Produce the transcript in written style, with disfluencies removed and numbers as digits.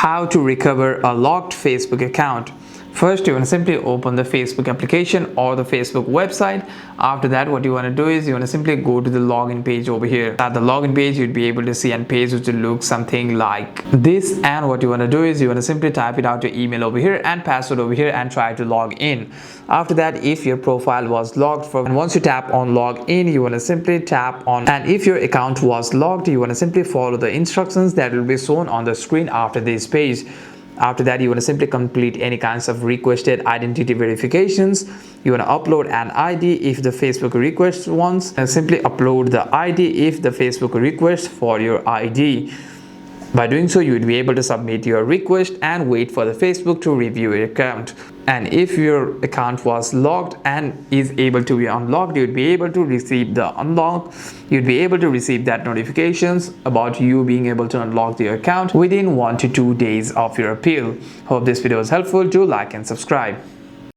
How to recover a locked Facebook account. First, you want to simply open the Facebook application or the Facebook website. After that, what you want to do is you want to simply go to the login page over here. At the login page, you'd be able to see a page which will look something like this. And what you want to do is you want to simply type it out your email over here and password over here and try to log in. After that, if your profile was logged, and once you tap on log in, you want to simply tap on, and if your account was logged, you want to simply follow the instructions that will be shown on the screen after this page. After that, you want to simply complete any kinds of requested identity verifications. You want to upload an ID if the Facebook requests once, and simply upload the ID if the Facebook requests for your ID. By doing so, you would be able to submit your request and wait for the Facebook to review your account. And if your account was logged and is able to be unlocked, you'd be able to receive the unlock. You'd be able to receive that notifications about you being able to unlock your account within 1 to 2 days of your appeal. Hope this video was helpful. Do like and subscribe.